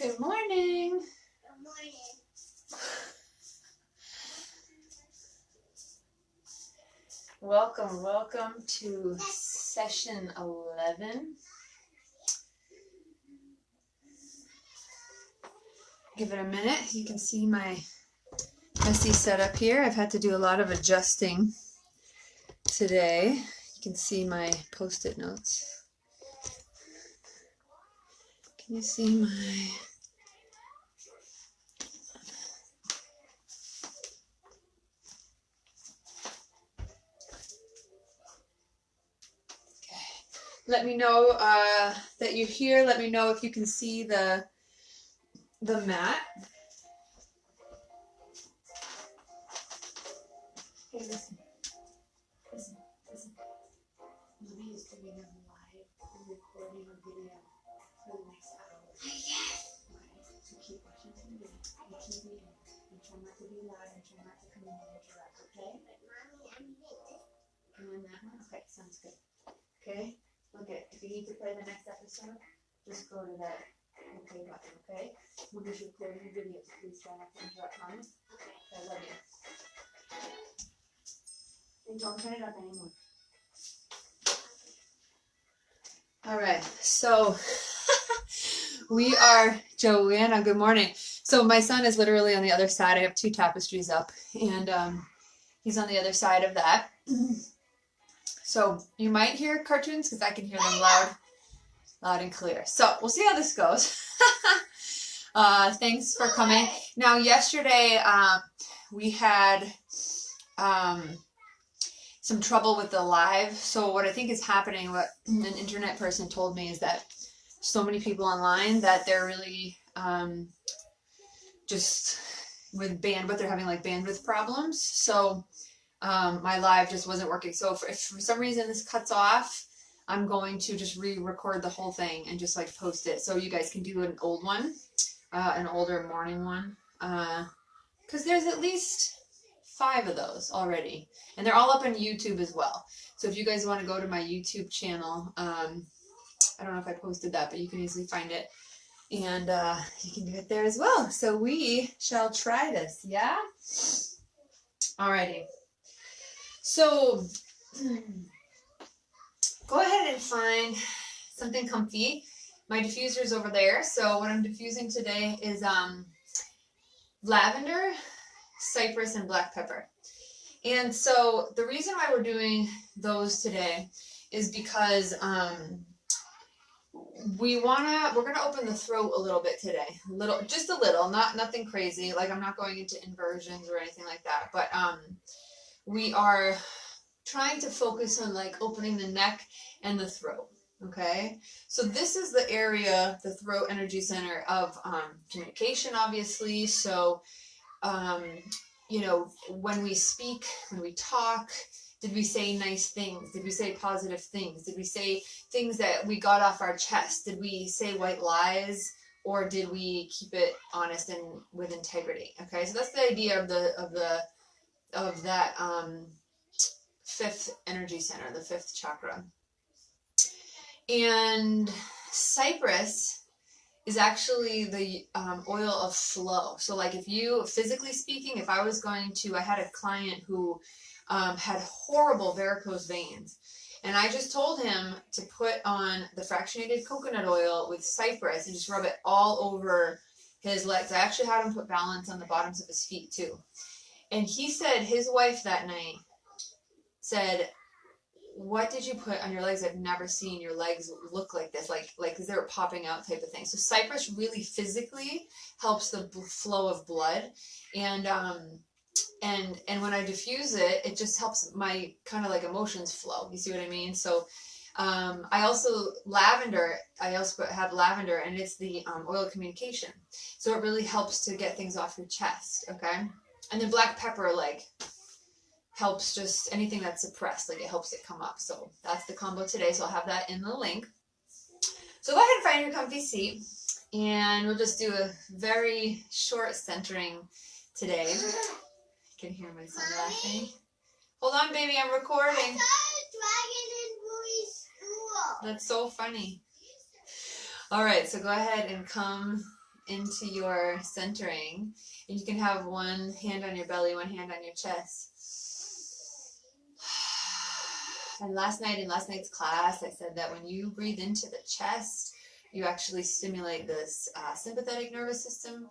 Good morning. Good morning. Welcome to session 11. Give it a minute. You can see my messy setup here. I've had to do a lot of adjusting today. You can see my post-it notes. Can you see my... Let me know that you're here. Let me know if you can see the mat. Hey, listen. Mommy is doing a live recording a video for the next hour. Yes. Okay, so keep watching TV. And try not to be loud and try not to come in and interrupt, okay? But Mommy, I'm late. And that one? Okay, sounds good. Okay? Okay, if you need to play the next episode, just go to that okay button, okay? Mommy's recording a video, so please try not to interrupt Mommy. Okay. I love you. And don't turn it up anymore. All right, so we are, Joanna, good morning. So my son is literally on the other side. I have two tapestries up, and he's on the other side of that. So you might hear cartoons because I can hear them loud and clear. So we'll see how this goes. Thanks for coming. Now, yesterday we had some trouble with the live. So what I think is happening, what an internet person told me, is that so many people online that they're really just with bandwidth, they're having like bandwidth problems. So my live just wasn't working. So if for some reason this cuts off, I'm going to just re-record the whole thing and just like post it. So you guys can do an old one, an older morning one. Because there's at least 5 of those already. And they're all up on YouTube as well. So if you guys want to go to my YouTube channel, I don't know if I posted that, but you can easily find it. And you can do it there as well. So we shall try this, yeah? Alrighty. So go ahead and find something comfy. My diffuser's over there. So what I'm diffusing today is lavender, cypress, and black pepper. And so the reason why we're doing those today is because we're gonna open the throat a little bit today. Just a little, nothing crazy. Like I'm not going into inversions or anything like that. But we are trying to focus on like opening the neck and the throat. Okay, so this is the area, the throat energy center of communication, obviously. So you know, when we speak, when we talk, did we say nice things? Did we say positive things? Did we say things that we got off our chest? Did we say white lies, or did we keep it honest and with integrity? Okay, so that's the idea of that 5th energy center, the 5th chakra. And cypress is actually the oil of flow. So like if you, physically speaking, if I was going to, I had a client who had horrible varicose veins. And I just told him to put on the fractionated coconut oil with cypress and just rub it all over his legs. I actually had him put balance on the bottoms of his feet too. And he said his wife that night said, what did you put on your legs? I've never seen your legs look like this, like because they were popping out type of thing. So cypress really physically helps the flow of blood, and when I diffuse it, it just helps my kind of like emotions flow. You see what I mean? So I also have lavender, and it's the oil of communication. So it really helps to get things off your chest. Okay, and then black pepper helps just anything that's suppressed, like it helps it come up. So that's the combo today. So I'll have that in the link. So go ahead and find your comfy seat, and we'll just do a very short centering today. You can hear my son laughing. Hold on, baby, I'm recording. I saw a dragon in Louie's school. That's so funny. All right, so go ahead and come into your centering. And you can have one hand on your belly, one hand on your chest. And last night in last night's class, I said that when you breathe into the chest, you actually stimulate this sympathetic nervous system.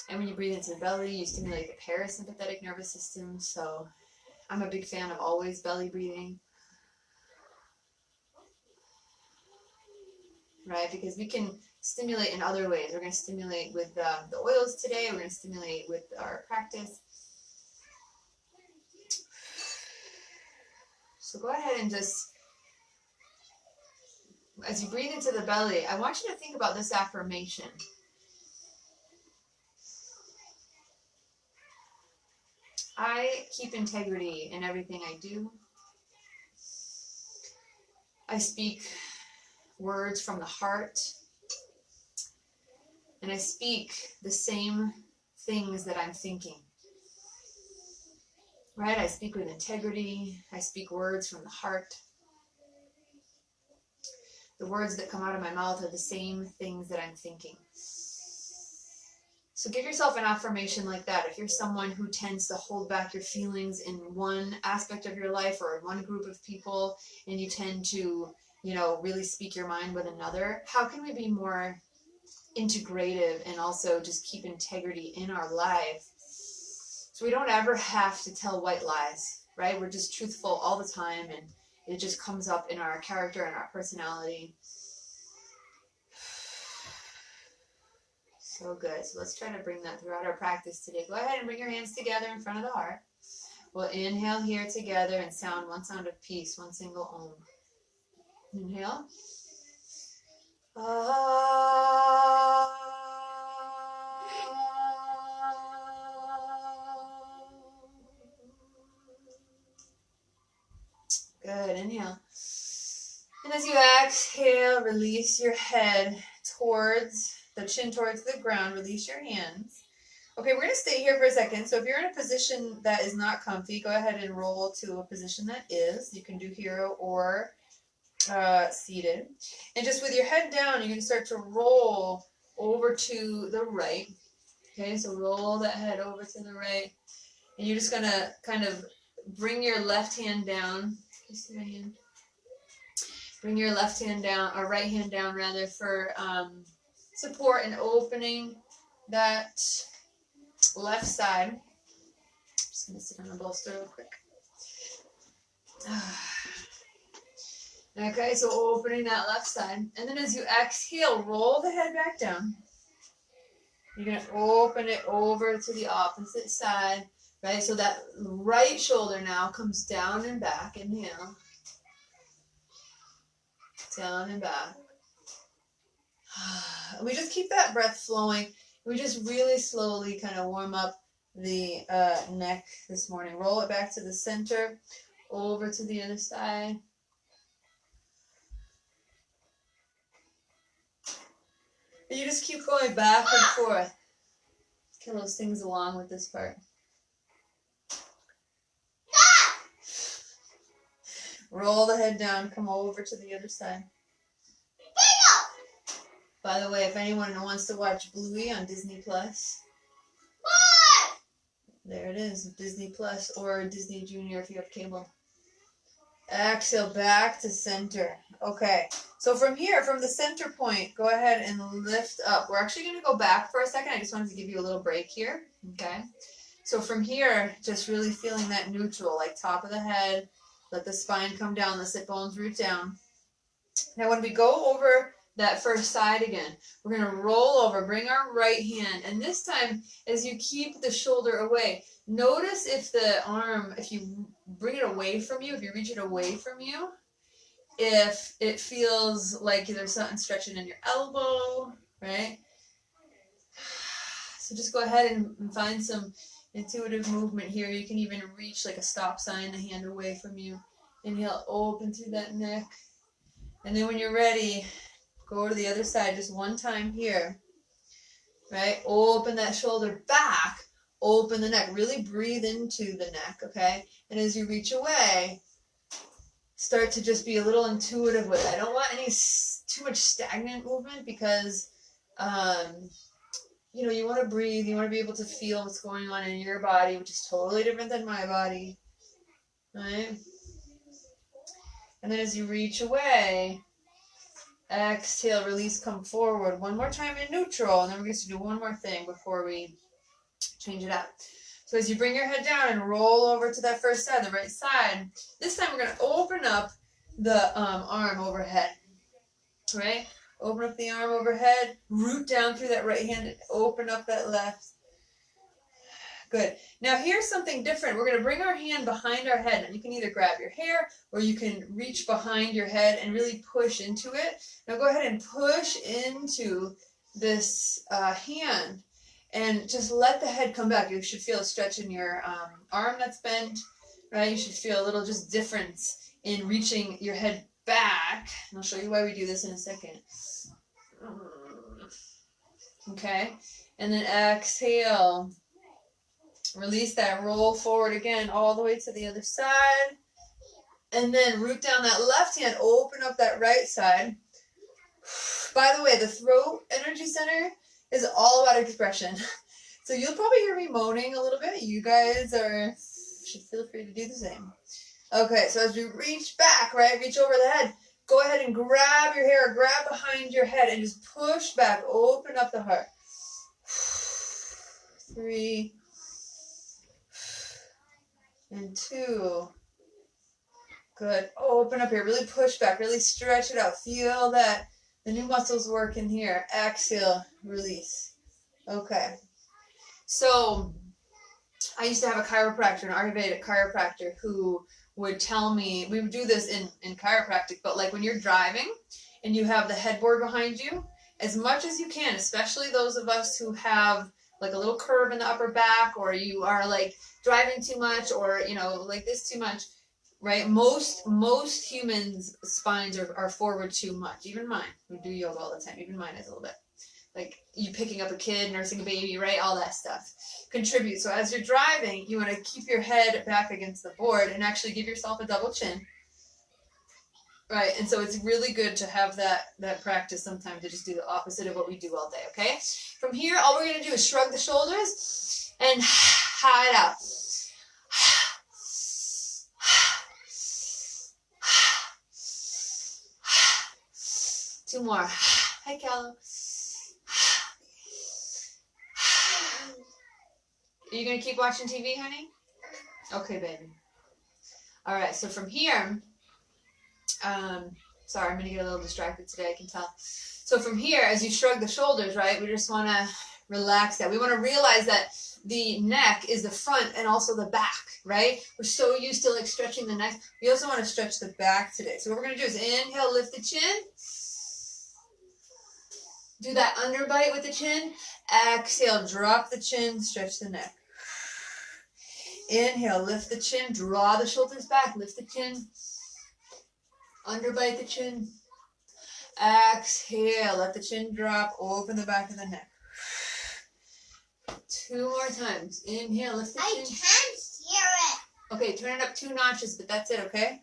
And when you breathe into the belly, you stimulate the parasympathetic nervous system. So I'm a big fan of always belly breathing. Right? Because we can stimulate in other ways. We're going to stimulate with the oils today. We're going to stimulate with our practice. So go ahead and just, as you breathe into the belly, I want you to think about this affirmation. I keep integrity in everything I do. I speak words from the heart. And I speak the same things that I'm thinking. Right? I speak with integrity. I speak words from the heart. The words that come out of my mouth are the same things that I'm thinking. So give yourself an affirmation like that. If you're someone who tends to hold back your feelings in one aspect of your life or in one group of people, and you tend to, really speak your mind with another, how can we be more integrative and also just keep integrity in our life? So we don't ever have to tell white lies, right? We're just truthful all the time, and it just comes up in our character and our personality. So good. So let's try to bring that throughout our practice today. Go ahead and bring your hands together in front of the heart. We'll inhale here together and sound one sound of peace, one single Om. Inhale. Good. Inhale. And as you exhale, release your head towards the chin, towards the ground. Release your hands. Okay, we're going to stay here for a second. So if you're in a position that is not comfy, go ahead and roll to a position that is. You can do hero or seated. And just with your head down, you're going to start to roll over to the right. Okay, so roll that head over to the right. And you're just going to kind of bring your left hand down. Can you see my hand? Bring your left hand down, or right hand down rather, for support and opening that left side. I'm just going to sit on the bolster real quick. Okay, so opening that left side. And then as you exhale, roll the head back down. You're going to open it over to the opposite side, right? So that right shoulder now comes down and back. Inhale. Down and back. We just keep that breath flowing. We just really slowly kind of warm up the neck this morning. Roll it back to the center, over to the other side. And you just keep going back and forth. Kill those things along with this part. Roll the head down, come over to the other side. By the way, if anyone wants to watch Bluey on Disney Plus, there it is, Disney Plus or Disney Junior if you have cable. Exhale back to center. Okay, so from here, from the center point, go ahead and lift up. We're actually going to go back for a second. I just wanted to give you a little break here. Okay, so from here, just really feeling that neutral, like top of the head. Let the spine come down, the sit bones root down. Now when we go over that first side again, we're going to roll over, bring our right hand, and this time as you keep the shoulder away, notice if the arm, if you bring it away from you, if you reach it away from you, if it feels like there's something stretching in your elbow, right? So just go ahead and find some intuitive movement here. You can even reach like a stop sign, the hand away from you. Inhale, open through that neck. And then when you're ready, go to the other side just one time here, right? Open that shoulder back, open the neck. Really breathe into the neck, okay? And as you reach away, start to just be a little intuitive with it. I don't want any too much stagnant movement because You know, you want to breathe. You want to be able to feel what's going on in your body, which is totally different than my body. Right? And then as you reach away, exhale, release, come forward. One more time in neutral, and then we're going to do one more thing before we change it up. So as you bring your head down and roll over to that first side, the right side, this time we're going to open up the arm overhead. Right? Open up the arm overhead, root down through that right hand, and open up that left. Good. Now here's something different. We're going to bring our hand behind our head. And you can either grab your hair or you can reach behind your head and really push into it. Now go ahead and push into this hand and just let the head come back. You should feel a stretch in your arm that's bent, right? You should feel a little just difference in reaching your head back. And I'll show you why we do this in a second. Okay. And then exhale. Release that, roll forward again, all the way to the other side. And then root down that left hand, open up that right side. By the way, the throat energy center is all about expression. So you'll probably hear me moaning a little bit. You guys should feel free to do the same. Okay, so as we reach back, right, reach over the head, go ahead and grab your hair, grab behind your head, and just push back, open up the heart. 3 and 2. Good. Open up here. Really push back. Really stretch it out. Feel that the new muscles work in here. Exhale. Release. Okay. So I used to have a chiropractor, an Ayurvedic chiropractor, who would tell me, we would do this in chiropractic, but like when you're driving and you have the headboard behind you, as much as you can, especially those of us who have like a little curve in the upper back, or you are like driving too much, or you know, like this too much, right? Most humans' spines are forward too much. Even mine. We do yoga all the time. Even mine is a little bit. Like you picking up a kid, nursing a baby, right? All that stuff contributes. So as you're driving, you want to keep your head back against the board and actually give yourself a double chin. Right, and so it's really good to have that practice sometimes to just do the opposite of what we do all day, okay? From here, all we're going to do is shrug the shoulders and ha it out. 2 more. Hi, Callo. Are you going to keep watching TV, honey? Okay, baby. All right, so from here... sorry, I'm going to get a little distracted today, I can tell. So from here, as you shrug the shoulders, right, we just want to relax that. We want to realize that the neck is the front and also the back, right? We're so used to like stretching the neck. We also want to stretch the back today. So what we're going to do is inhale, lift the chin. Do that underbite with the chin. Exhale, drop the chin, stretch the neck. Inhale, lift the chin, draw the shoulders back, lift the chin. Underbite the chin. Exhale, let the chin drop, open the back of the neck. 2 more times. Inhale, lift the chin. I can't hear it. Okay, turn it up 2 notches, but that's it, okay?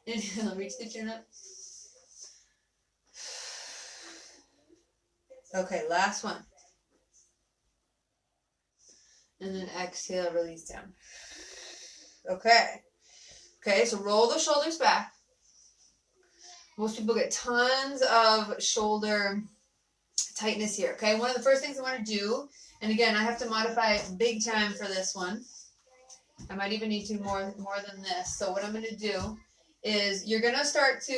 Inhale, reach the chin up. Okay, last one. And then exhale, release down. Okay. Okay, so roll the shoulders back. Most people get tons of shoulder tightness here, okay? One of the first things I want to do, and again, I have to modify it big time for this one. I might even need to more than this. So what I'm going to do is you're going to start to,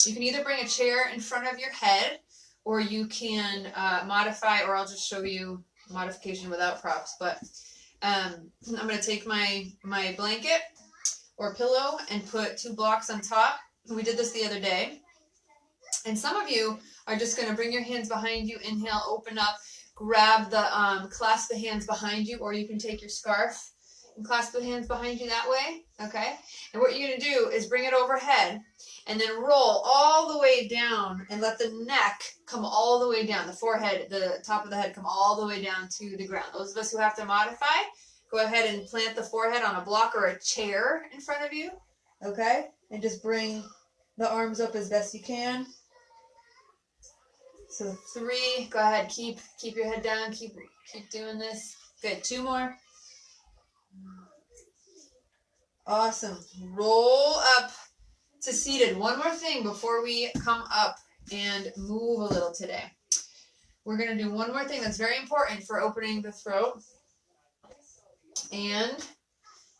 you can either bring a chair in front of your head, or you can modify, or I'll just show you modification without props, but I'm going to take my blanket or pillow and put 2 blocks on top. We did this the other day. And some of you are just going to bring your hands behind you, inhale, open up, grab the, clasp the hands behind you, or you can take your scarf and clasp the hands behind you that way, okay? And what you're going to do is bring it overhead and then roll all the way down and let the neck come all the way down, the forehead, the top of the head come all the way down to the ground. Those of us who have to modify, go ahead and plant the forehead on a block or a chair in front of you, okay? And just bring the arms up as best you can. So 3, go ahead, keep your head down, keep doing this. Good, 2 more. Awesome. Roll up to seated. One more thing before we come up and move a little today. We're going to do one more thing that's very important for opening the throat. And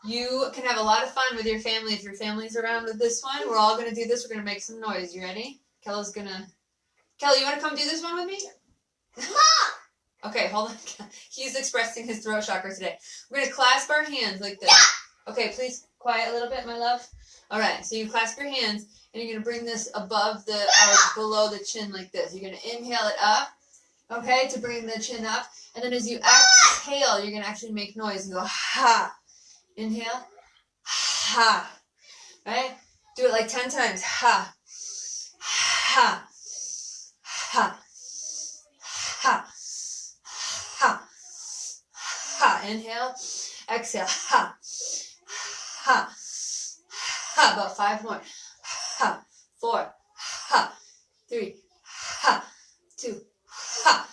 you can have a lot of fun with your family if your family's around with this one. We're all going to do this. We're going to make some noise. You ready? Kelly, you want to come do this one with me? Mom! Okay, hold on. He's expressing his throat chakra today. We're going to clasp our hands like this. Yeah. Okay, please quiet a little bit, my love. All right, so you clasp your hands, and you're going to bring this above the, below the chin like this. You're going to inhale it up, okay, to bring the chin up. And then as you exhale, you're going to actually make noise and go, ha. Inhale, ha. Right? Do it like 10 times. Ha. Ha. Ha. Ha. Ha. Ha. Inhale. Exhale. Ha. Ha. Ha. About 5 more. Ha. 4. Ha. 3. Ha. 2. Ha.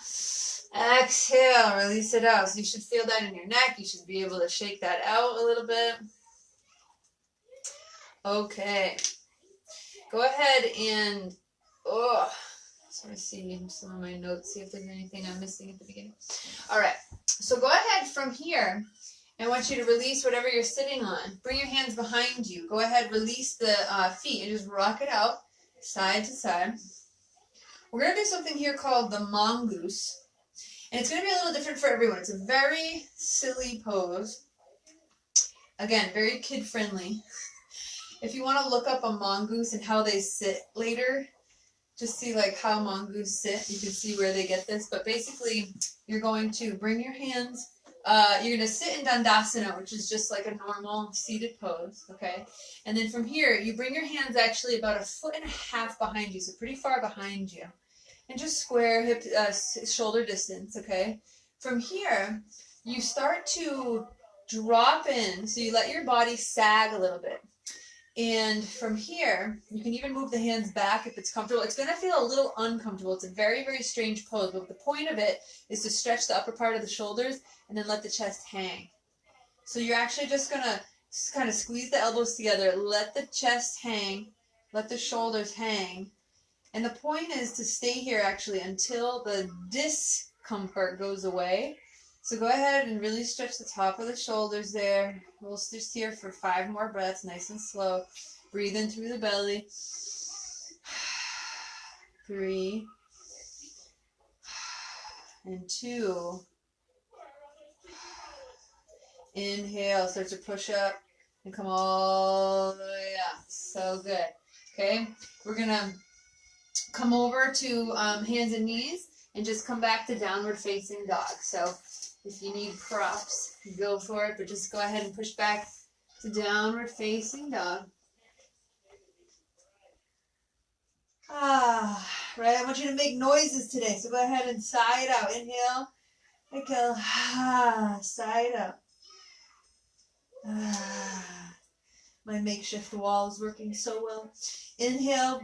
Exhale. Release it out. So you should feel that in your neck. You should be able to shake that out a little bit. Okay. Go ahead and, just want to see some of my notes, see if there's anything I'm missing at the beginning. All right. So go ahead from here. I want you to release whatever you're sitting on. Bring your hands behind you. Go ahead, release the feet and just rock it out side to side. We're going to do something here called the mongoose. And it's going to be a little different for everyone. It's a very silly pose. Again, very kid-friendly. If you want to look up a mongoose and how they sit later, just see like how mongoose sit. You can see where they get this. But basically, you're going to bring your hands. You're going to sit in Dandasana, which is just like a normal seated pose, okay? And then from here, you bring your hands actually about 1.5 feet behind you, so pretty far behind you. And just square hip, shoulder distance, okay? From here, you start to drop in, so you let your body sag a little bit. And from here, you can even move the hands back if it's comfortable. It's going to feel a little uncomfortable. It's a very, very strange pose, but the point of it is to stretch the upper part of the shoulders and then let the chest hang. So you're actually just going to kind of squeeze the elbows together, let the chest hang, let the shoulders hang. And the point is to stay here actually until the discomfort goes away. So go ahead and really stretch the top of the shoulders there. We'll just here for 5 more breaths, nice and slow. Breathe in through the belly. 3. And 2. Inhale, start to push up and come all the way up. So good. Okay, we're going to come over to hands and knees and just come back to downward facing dog. So if you need props, go for it, but just go ahead and push back to downward facing dog. Right, I want you to make noises today, so go ahead and sigh it out. Inhale, exhale, sigh it out. My makeshift wall is working so well. Inhale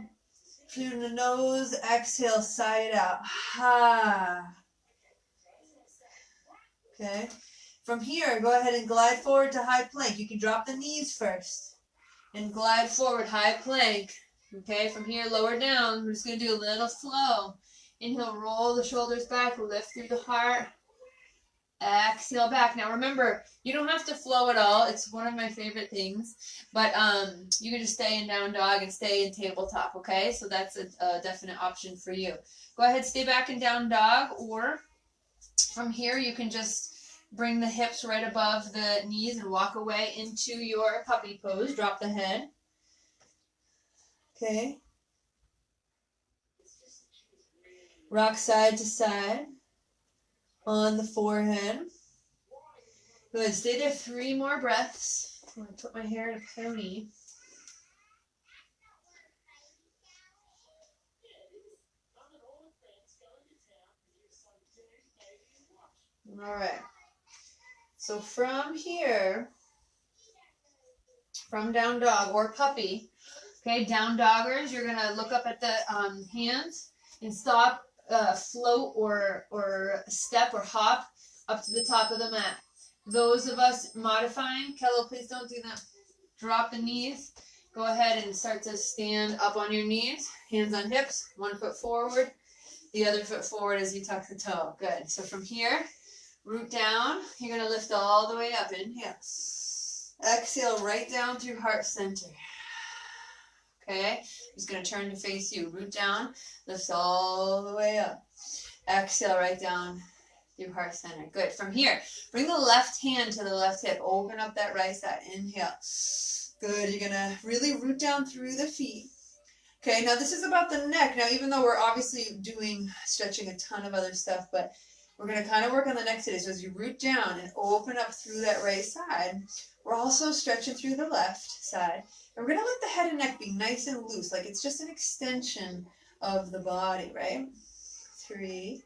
through the nose, exhale, sigh it out. Okay. From here, go ahead and glide forward to high plank. You can drop the knees first and glide forward, high plank. Okay, from here, lower down. We're just going to do a little flow. Inhale, roll the shoulders back, lift through the heart. Exhale back. Now remember, you don't have to flow at all. It's one of my favorite things. But you can just stay in down dog and stay in tabletop, okay? So that's a definite option for you. Go ahead, stay back in down dog, or from here you can just bring the hips right above the knees and walk away into your puppy pose. Drop the head. Okay. Rock side to side on the forehead. Go ahead, stay there 3 more breaths. I'm going to put my hair in a pony. All right. So from here, from down dog or puppy, Okay, down doggers, you're gonna look up at the hands and stop, float or step or hop up to the top of the mat. Those of us modifying, Kello, please don't do that. Drop the knees. Go ahead and start to stand up on your knees, hands on hips, 1 foot forward, the other foot forward as you tuck the toe. Good. So from here, root down. You're going to lift all the way up. Inhale. Exhale right down through heart center. Okay. I'm just going to turn to face you. Root down. Lift all the way up. Exhale right down through heart center. Good. From here, bring the left hand to the left hip. Open up that right side. Inhale. Good. You're going to really root down through the feet. Okay, now this is about the neck. Now, even though we're obviously stretching a ton of other stuff, but we're going to kind of work on the neck today. So as you root down and open up through that right side, we're also stretching through the left side. And we're going to let the head and neck be nice and loose, like it's just an extension of the body, right? 3.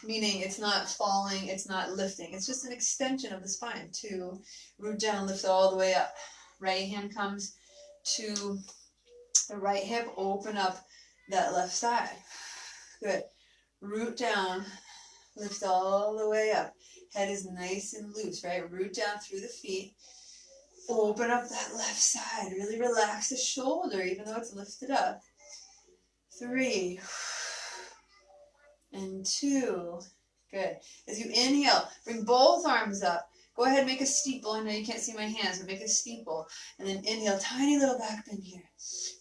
Meaning it's not falling, it's not lifting. It's just an extension of the spine. 2. Root down, lift all the way up. Right hand comes to the right hip, open up that left side. Good. Root down, lift all the way up. Head is nice and loose, right? Root down through the feet. Open up that left side. Really relax the shoulder, even though it's lifted up. 3. And 2. Good. As you inhale, bring both arms up. Go ahead, make a steeple. I know you can't see my hands, but make a steeple. And then inhale, tiny little back bend here.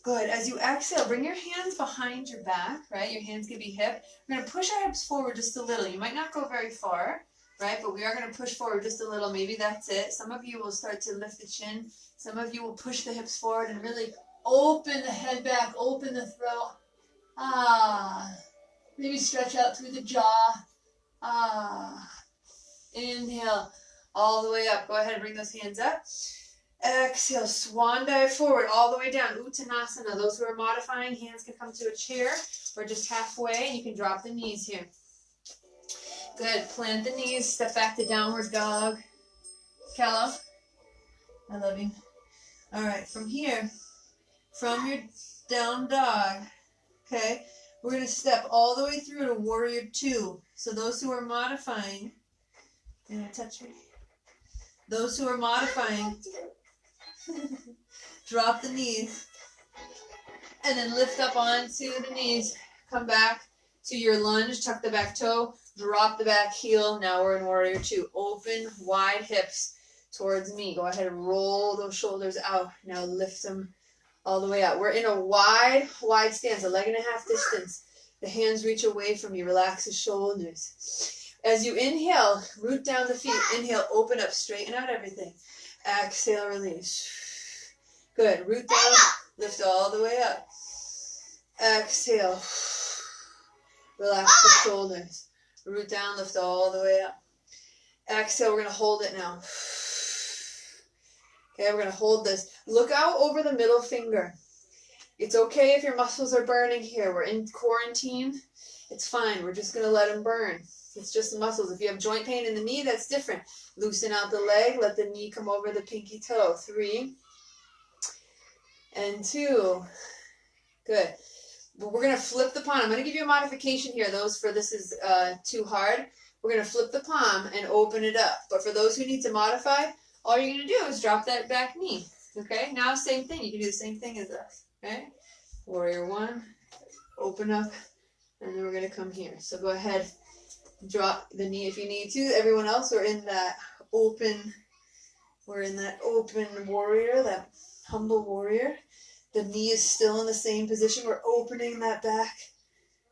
Good. As you exhale, bring your hands behind your back, right? Your hands can be hip. We're going to push our hips forward just a little. You might not go very far, right? But we are going to push forward just a little. Maybe that's it. Some of you will start to lift the chin. Some of you will push the hips forward and really open the head back, open the throat. Maybe stretch out through the jaw. Inhale. All the way up. Go ahead and bring those hands up. Exhale, swan dive forward, all the way down. Uttanasana. Those who are modifying, hands can come to a chair or just halfway. You can drop the knees here. Good. Plant the knees. Step back to downward dog. Kello, I love you. All right. From here, from your down dog, okay, we're going to step all the way through to warrior 2. So those who are modifying, you're going to touch me. Those who are modifying, drop the knees and then lift up onto the knees. Come back to your lunge, tuck the back toe, drop the back heel. Now we're in warrior 2. Open, wide hips towards me. Go ahead and roll those shoulders out. Now lift them all the way out. We're in a wide stance, a 1.5 leg distance. The hands reach away from you. Relax the shoulders. As you inhale, root down the feet. Inhale, open up, straighten out everything. Exhale, release. Good. Root down, lift all the way up. Exhale. Relax the shoulders. Root down, lift all the way up. Exhale, we're going to hold it now. Okay, we're going to hold this. Look out over the middle finger. It's okay if your muscles are burning here. We're in quarantine. It's fine. We're just going to let them burn. It's just the muscles. If you have joint pain in the knee, that's different. Loosen out the leg. Let the knee come over the pinky toe. 3 and 2. Good. But we're going to flip the palm. I'm going to give you a modification here. This is too hard. We're going to flip the palm and open it up. But for those who need to modify, all you're going to do is drop that back knee. Okay? Now, same thing. You can do the same thing as us. Okay? Warrior 1. Open up. And then we're going to come here. So go ahead. Drop the knee if you need to. Everyone else, we're in that open warrior, that humble warrior. The knee is still in the same position. We're opening that back,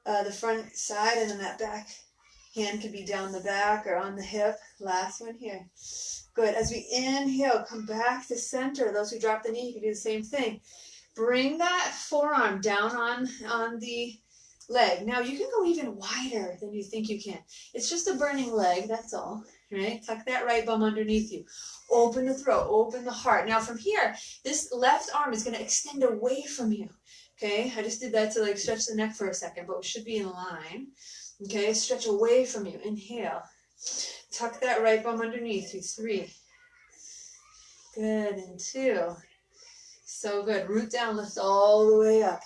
the front side, and then that back hand can be down the back or on the hip. Last one here. Good. As we inhale, come back to center. Those who drop the knee, you can do the same thing. Bring that forearm down on the leg. Now you can go even wider than you think you can. It's just a burning leg, that's all, right? Tuck that right bum underneath you. Open the throat, open the heart. Now from here, this left arm is going to extend away from you, okay? I just did that to stretch the neck for a second, but we should be in line, okay? Stretch away from you. Inhale. Tuck that right bum underneath you. 3. Good. And 2. So good. Root down, lift all the way up.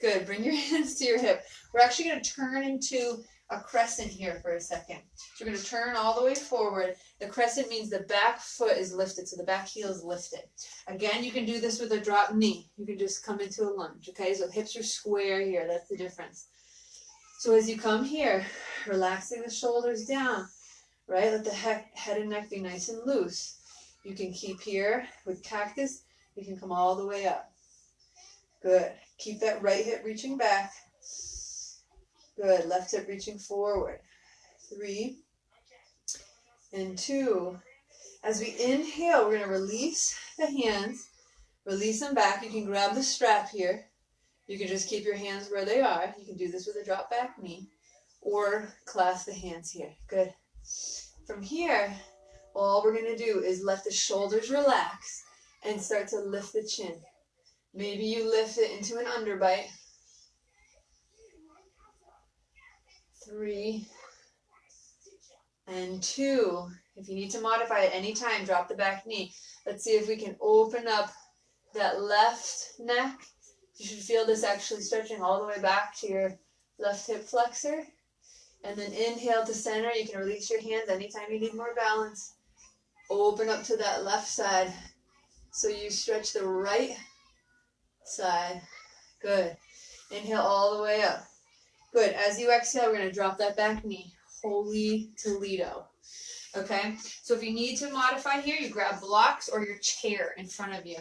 Good. Bring your hands to your hip. We're actually going to turn into a crescent here for a second. So we're going to turn all the way forward. The crescent means the back foot is lifted, so the back heel is lifted. Again, you can do this with a drop knee. You can just come into a lunge, okay? So hips are square here. That's the difference. So as you come here, relaxing the shoulders down, right? Let the head and neck be nice and loose. You can keep here with cactus. You can come all the way up. Good. Keep that right hip reaching back. Good. Left hip reaching forward. 3 and 2. As we inhale, we're going to release the hands. Release them back. You can grab the strap here. You can just keep your hands where they are. You can do this with a drop back knee. Or clasp the hands here. Good. From here, all we're going to do is let the shoulders relax and start to lift the chin. Maybe you lift it into an underbite. 3 and 2. If you need to modify at any time, drop the back knee. Let's see if we can open up that left neck. You should feel this actually stretching all the way back to your left hip flexor. And then inhale to center. You can release your hands anytime you need more balance. Open up to that left side. So you stretch the right side. Good. Inhale all the way up. Good. As you exhale, we're going to drop that back knee. Holy Toledo. Okay? So if you need to modify here, you grab blocks or your chair in front of you.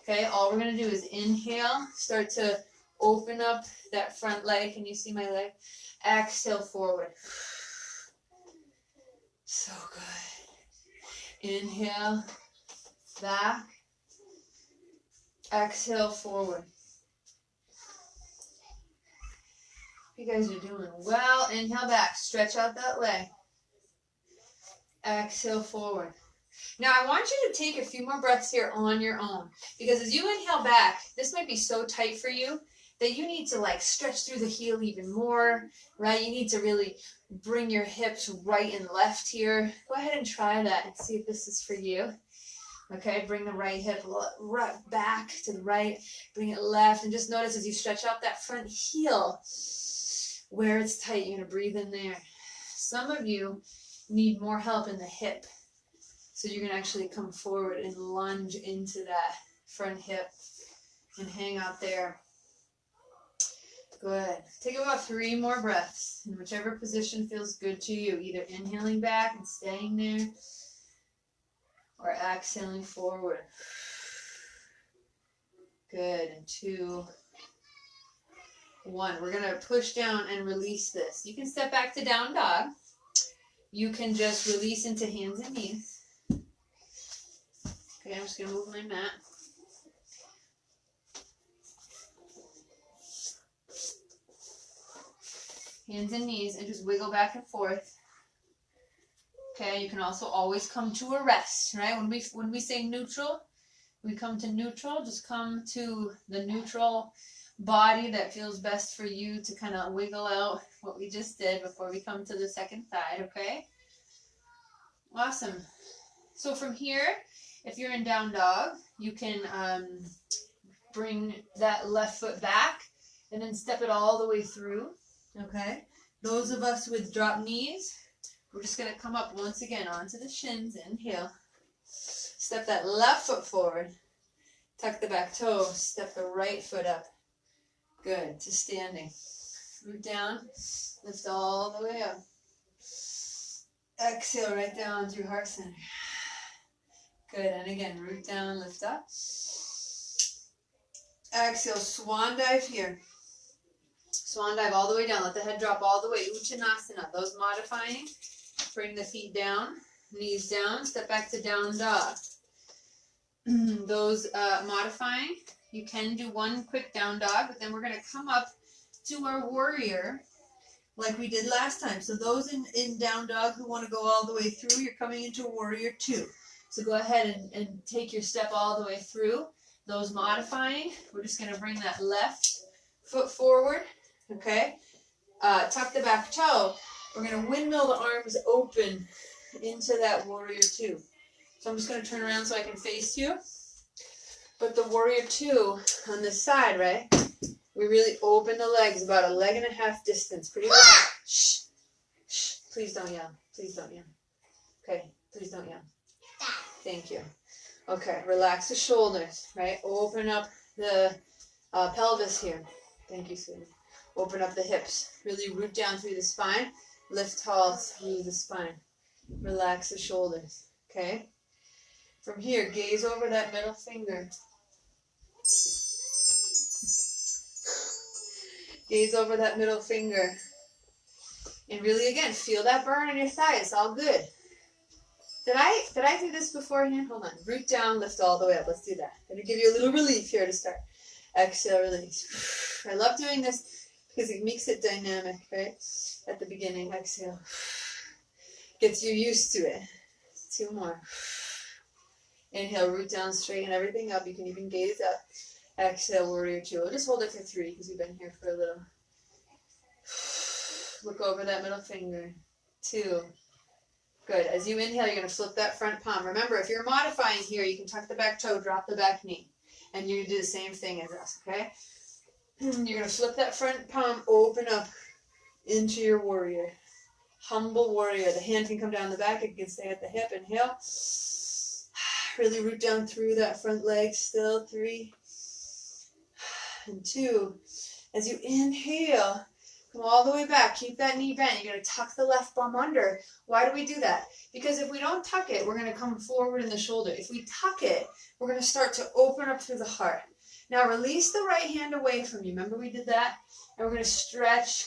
Okay? All we're going to do is inhale. Start to open up that front leg. Can you see my leg? Exhale forward. So good. Inhale. Back. Exhale forward. You guys are doing well. Inhale back. Stretch out that leg. Exhale forward. Now I want you to take a few more breaths here on your own. Because as you inhale back, this might be so tight for you that you need to like stretch through the heel even more, right? You need to really bring your hips right and left here. Go ahead and try that and see if this is for you. Okay, bring the right hip right back to the right. Bring it left. And just notice as you stretch out that front heel, where it's tight, you're going to breathe in there. Some of you need more help in the hip. So you're going to actually come forward and lunge into that front hip and hang out there. Good. Take about 3 more breaths in whichever position feels good to you. Either inhaling back and staying there or exhaling forward. Good. And 2, 1. We're going to push down and release this. You can step back to down dog. You can just release into hands and knees. Okay, I'm just going to move my mat. Hands and knees, and just wiggle back and forth. Okay, you can also always come to a rest, right? When we say neutral, we come to neutral. Just come to the neutral body that feels best for you to kind of wiggle out what we just did before we come to the second side, okay? Awesome. So from here, if you're in down dog, you can bring that left foot back and then step it all the way through, okay? Those of us with drop knees, we're just going to come up once again onto the shins. Inhale. Step that left foot forward. Tuck the back toe. Step the right foot up. Good. To standing. Root down. Lift all the way up. Exhale right down through heart center. Good. And again, root down, lift up. Exhale, swan dive here. Swan dive all the way down. Let the head drop all the way. Uttanasana. Those modifying. Bring the feet down, knees down, step back to down dog. Those modifying, you can do one quick down dog, but then we're going to come up to our warrior like we did last time. So those in down dog who want to go all the way through, you're coming into warrior 2. So go ahead and take your step all the way through. Those modifying, we're just going to bring that left foot forward, okay? Tuck the back toe. We're going to windmill the arms open into that warrior 2. So I'm just going to turn around so I can face you. But the warrior two on this side, right? We really open the legs about 1.5 leg distance. Pretty wide. Shh. Shh. Please don't yell. Please don't yell. Okay. Please don't yell. Thank you. Okay. Relax the shoulders, right? Open up the pelvis here. Thank you, sweetie. Open up the hips. Really root down through the spine. Lift tall through the spine. Relax the shoulders. Okay? From here, gaze over that middle finger. Gaze over that middle finger. And really, again, feel that burn on your thigh. It's all good. Did I do this beforehand? Hold on. Root down, lift all the way up. Let's do that. I'm going to give you a little relief here to start. Exhale, release. I love doing this because it makes it dynamic, right? At the beginning, exhale. Gets you used to it. 2 more. Inhale, root down, straighten everything up. You can even gaze up. Exhale, warrior two. We'll just hold it for 3 because we've been here for a little. Look over that middle finger. 2. Good. As you inhale, you're going to flip that front palm. Remember, if you're modifying here, you can tuck the back toe, drop the back knee. And you're going to do the same thing as us, okay? You're going to flip that front palm, open up into your warrior. Humble warrior. The hand can come down the back. It can stay at the hip. Inhale. Really root down through that front leg. Still 3 and 2. As you inhale, come all the way back. Keep that knee bent. You're going to tuck the left bum under. Why do we do that? Because if we don't tuck it, we're going to come forward in the shoulder. If we tuck it, we're going to start to open up through the heart. Now release the right hand away from you. Remember we did that? And we're going to stretch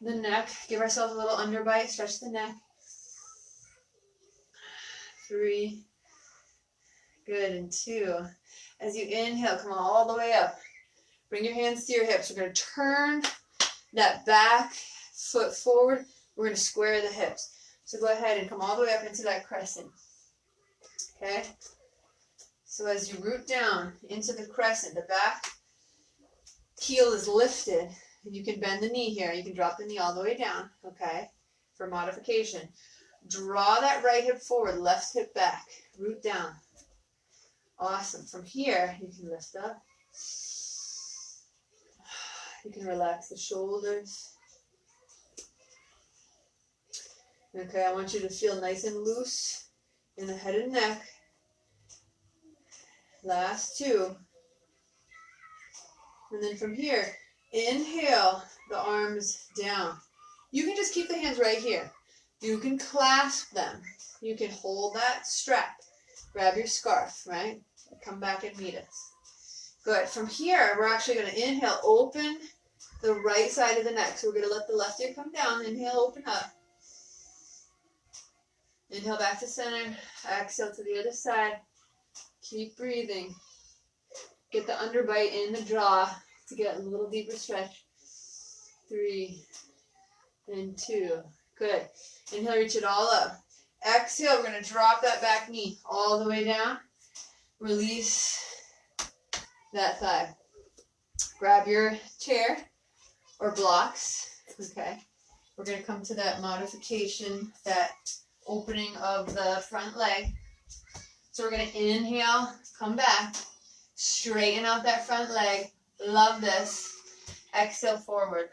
the neck. Give ourselves a little underbite. Stretch the neck. 3. Good. And 2. As you inhale, come all the way up. Bring your hands to your hips. We're going to turn that back foot forward. We're going to square the hips. So go ahead and come all the way up into that crescent. Okay? So as you root down into the crescent, the back heel is lifted. And you can bend the knee here. You can drop the knee all the way down. Okay? For modification. Draw that right hip forward, left hip back. Root down. Awesome. From here, you can lift up. You can relax the shoulders. Okay, I want you to feel nice and loose in the head and neck. Last 2. And then from here, inhale the arms down. You can just keep the hands right here. You can clasp them. You can hold that strap. Grab your scarf, right? Come back and meet us. Good. From here, we're actually going to inhale, open the right side of the neck. So we're going to let the left ear come down. Inhale, open up. Inhale back to center. Exhale to the other side. Keep breathing. Get the underbite in the jaw to get a little deeper stretch. 3 and 2. Good. Inhale, reach it all up. Exhale, we're going to drop that back knee all the way down. Release that thigh. Grab your chair or blocks. Okay. We're going to come to that modification, that opening of the front leg. So we're going to inhale, come back, straighten out that front leg. Love this. Exhale forward.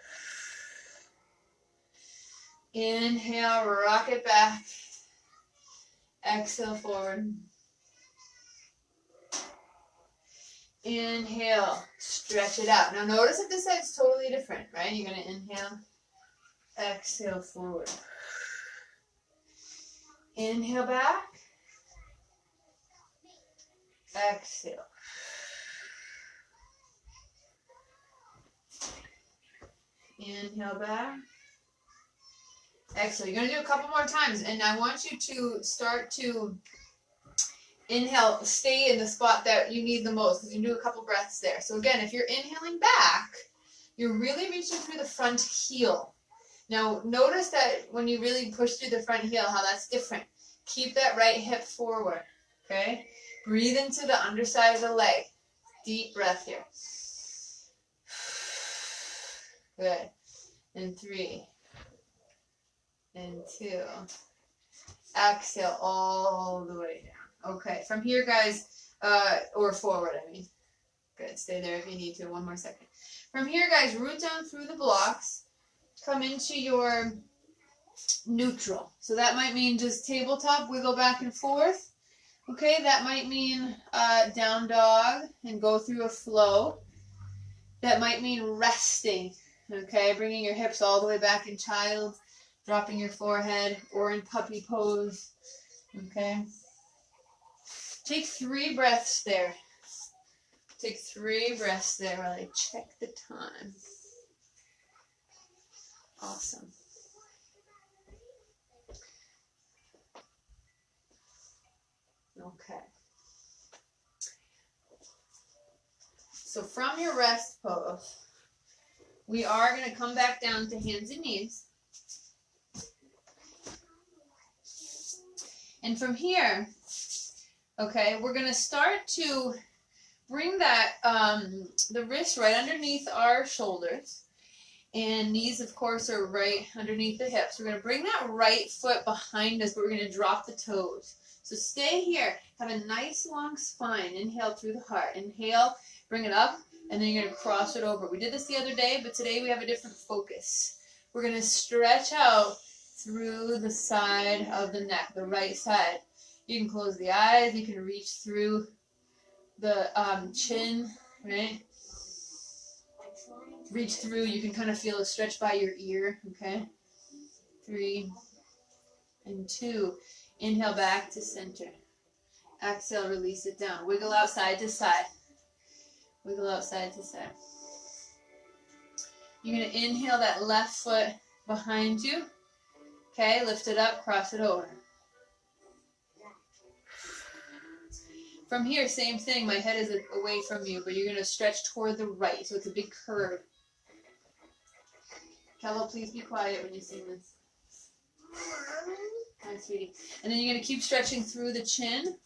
Inhale, rock it back. Exhale forward. Inhale, stretch it out. Now notice that this side's totally different, right? You're going to inhale, exhale forward. Inhale back. Exhale. Inhale back. Exhale. You're going to do a couple more times, and I want you to start to inhale, stay in the spot that you need the most, because you do a couple breaths there. So again, if you're inhaling back, you're really reaching through the front heel. Now, notice that when you really push through the front heel, how that's different. Keep that right hip forward, okay? Breathe into the underside of the leg. Deep breath here. Good. And 3. And 2. Exhale all the way down. Okay, from here, guys, or forward, I mean. Good, stay there if you need to, 1 more second. From here, guys, root down through the blocks, come into your neutral. So that might mean just tabletop, wiggle back and forth. Okay, that might mean down dog and go through a flow. That might mean resting, okay, bringing your hips all the way back in child, dropping your forehead, or in puppy pose, okay. Take 3 breaths there. Take 3 breaths there while I check the time. Awesome. Okay. So from your rest pose, we are going to come back down to hands and knees. And from here, okay, we're going to start to bring that, the wrist right underneath our shoulders. And knees, of course, are right underneath the hips. We're going to bring that right foot behind us, but we're going to drop the toes. So stay here. Have a nice long spine. Inhale through the heart. Inhale, bring it up, and then you're going to cross it over. We did this the other day, but today we have a different focus. We're going to stretch out through the side of the neck, the right side. You can close the eyes. You can reach through the chin, right? Reach through. You can kind of feel a stretch by your ear, okay? 3 and 2. Inhale back to center. Exhale, release it down. Wiggle out side to side. Wiggle out side to side. You're going to inhale that left foot behind you. Okay, lift it up, cross it over. From here, same thing. My head is away from you, but you're going to stretch toward the right, so it's a big curve. Kello, please be quiet when you sing this. Hi, sweetie. And then you're going to keep stretching through the chin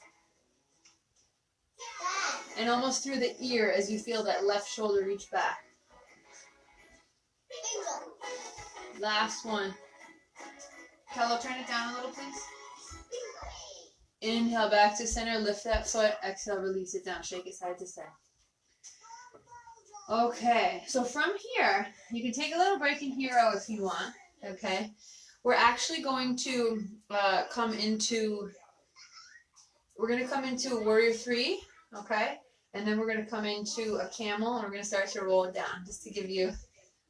and almost through the ear as you feel that left shoulder reach back. Last one. Kello, turn it down a little, please. Inhale back to center, lift that foot. Exhale, release it down. Shake it side to side. Okay, so from here, you can take a little break in hero if you want, okay? We're actually going to come into warrior 3, okay? And then we're going to come into a camel, and we're going to start to roll it down, just to give you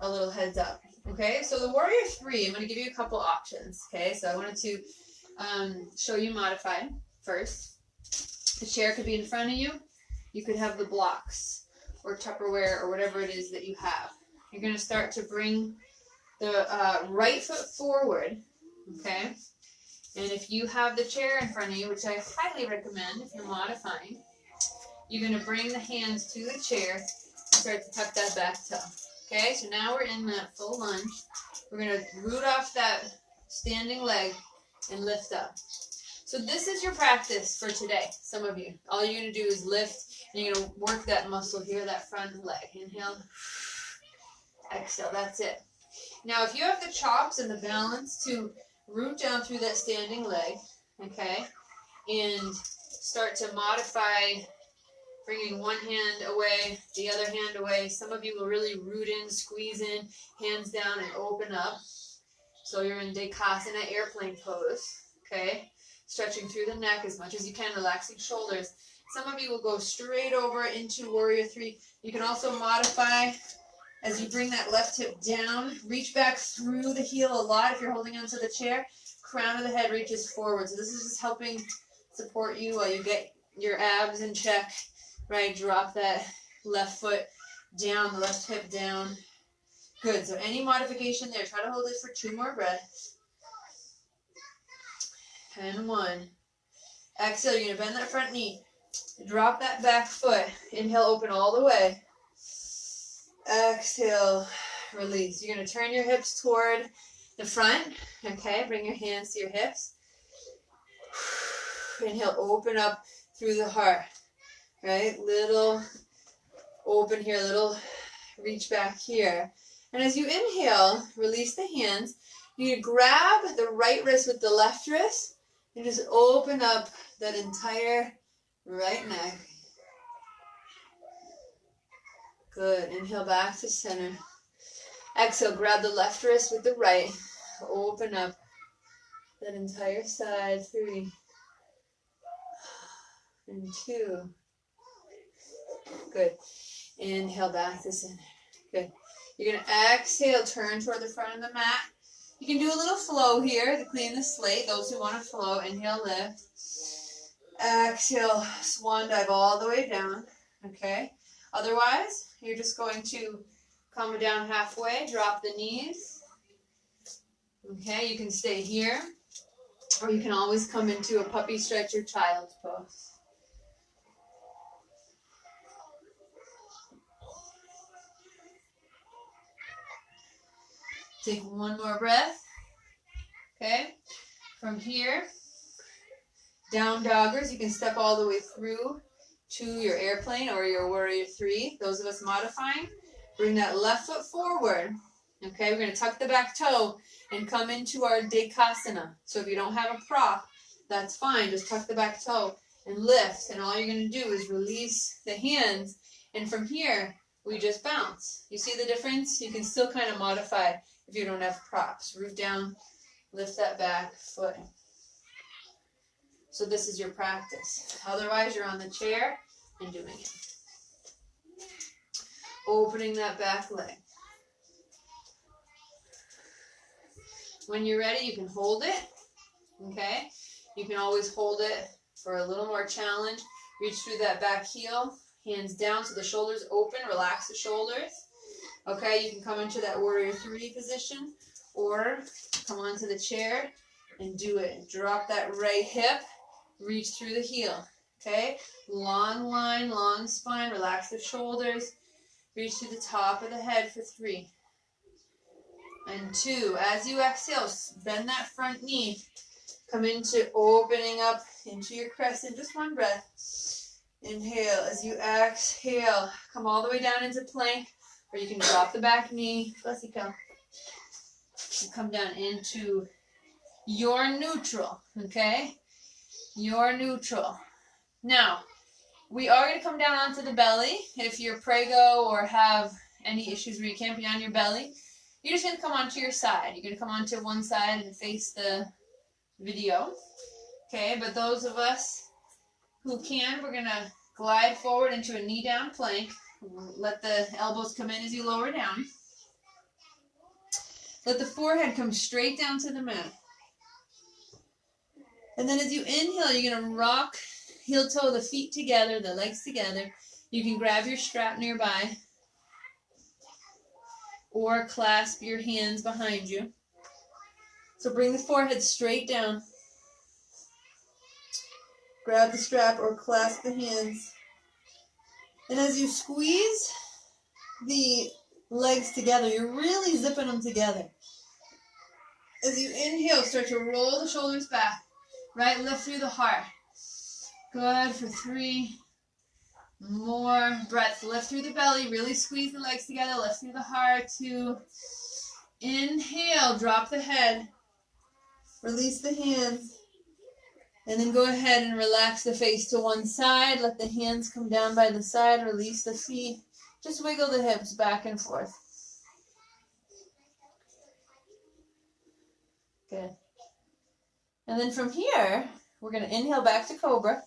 a little heads up, okay? So the warrior 3, I'm going to give you a couple options, okay? So I wanted to show you modified first. The chair could be in front of you. You could have the blocks or Tupperware or whatever it is that you have. You're going to start to bring the right foot forward, okay? And if you have the chair in front of you, which I highly recommend if you're modifying, you're going to bring the hands to the chair and start to tuck that back toe. Okay, so now we're in that full lunge. We're going to root off that standing leg and lift up. So this is your practice for today, some of you. All you're going to do is lift, and you're going to work that muscle here, that front leg. Inhale, exhale, that's it. Now, if you have the chops and the balance to root down through that standing leg, okay, and start to modify, bringing one hand away, the other hand away. Some of you will really root in, squeeze in, hands down, and open up. So you're in Dekasana airplane pose, okay? Stretching through the neck as much as you can, relaxing shoulders. Some of you will go straight over into warrior 3. You can also modify as you bring that left hip down. Reach back through the heel a lot if you're holding onto the chair. Crown of the head reaches forward. So this is just helping support you while you get your abs in check, right? Drop that left foot down, the left hip down. Good. So any modification there. Try to hold it for 2 more breaths. And 1. Exhale, you're going to bend that front knee. Drop that back foot. Inhale, open all the way. Exhale, release. You're going to turn your hips toward the front. Okay, bring your hands to your hips. Inhale, open up through the heart. Right, little open here, little reach back here. And as you inhale, release the hands. You're going to grab the right wrist with the left wrist and just open up that entire right neck. Good. Inhale back to center. Exhale, grab the left wrist with the right. Open up that entire side. 3 and 2. Good. Inhale back to center. Good. You're going to exhale, turn toward the front of the mat. You can do a little flow here to clean the slate. Those who want to flow, inhale, lift. Exhale, swan dive all the way down. Okay. Otherwise, you're just going to come down halfway, drop the knees. Okay, you can stay here, or you can always come into a puppy stretch or child's pose. Take one more breath. Okay, from here, down doggers, you can step all the way through to your airplane or your warrior 3. Those of us modifying, bring that left foot forward. Okay, we're going to tuck the back toe and come into our Dekasana. So if you don't have a prop, that's fine. Just tuck the back toe and lift. And all you're going to do is release the hands. And from here, we just bounce. You see the difference? You can still kind of modify if you don't have props. Root down, lift that back foot. So this is your practice. Otherwise, you're on the chair and doing it. Opening that back leg. When you're ready, you can hold it. Okay? You can always hold it for a little more challenge. Reach through that back heel. Hands down so the shoulders open. Relax the shoulders. Okay? You can come into that warrior 3 position or come onto the chair and do it. Drop that right hip. Reach through the heel, okay? Long line, long spine, relax the shoulders. Reach to the top of the head for 3 and 2. As you exhale, bend that front knee. Come into opening up into your crescent. Just one breath. Inhale. As you exhale, come all the way down into plank, or you can drop the back knee. Bless you, Kel. Come down into your neutral, okay? Your neutral. Now, we are going to come down onto the belly. If you're prego or have any issues where you can't be on your belly, you're just going to come onto your side. You're going to come onto one side and face the video. Okay, but those of us who can, we're going to glide forward into a knee down plank. Let the elbows come in as you lower down. Let the forehead come straight down to the mat. And then as you inhale, you're going to rock heel toe the feet together, the legs together. You can grab your strap nearby or clasp your hands behind you. So bring the forehead straight down. Grab the strap or clasp the hands. And as you squeeze the legs together, you're really zipping them together. As you inhale, start to roll the shoulders back. Right, lift through the heart. Good, for 3 more breaths. Lift through the belly, really squeeze the legs together. Lift through the heart. 2. Inhale, drop the head. Release the hands. And then go ahead and relax the face to one side. Let the hands come down by the side. Release the feet. Just wiggle the hips back and forth. Good. And then from here, we're going to inhale back to Cobra.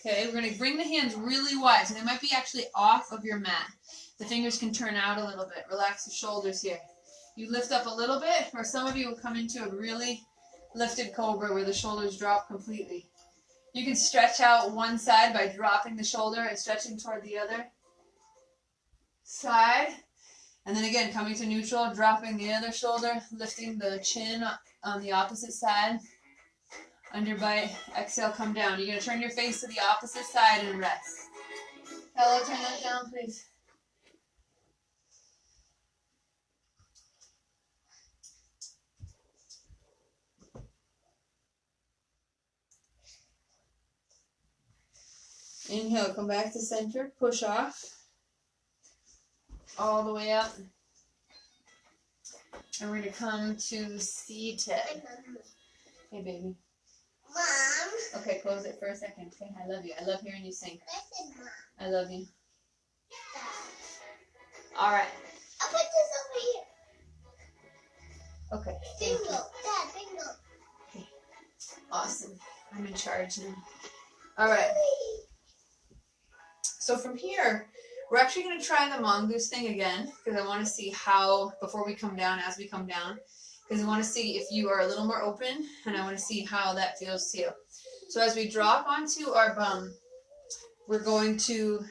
Okay, we're going to bring the hands really wide. So they might be actually off of your mat. The fingers can turn out a little bit. Relax the shoulders here. You lift up a little bit, or some of you will come into a really lifted Cobra where the shoulders drop completely. You can stretch out one side by dropping the shoulder and stretching toward the other side. And then again, coming to neutral, dropping the other shoulder, lifting the chin on the opposite side. Underbite, exhale, come down. You're going to turn your face to the opposite side and rest. Hello, turn that down, please. Inhale, come back to center, push off. All the way up. And we're going to come to seated. Hey, baby. Mom. Okay, close it for a second. Okay, I love you. I love hearing you sing. I love you. All right. I'll put this over Okay. here. Bingo. Dad, bingo. Awesome. I'm in charge now. All right. So from here, we're actually going to try the mongoose thing again because I want to see how, before we come down, as we come down, because I want to see if you are a little more open, and I want to see how that feels to you. So as we drop onto our bum, we're going to,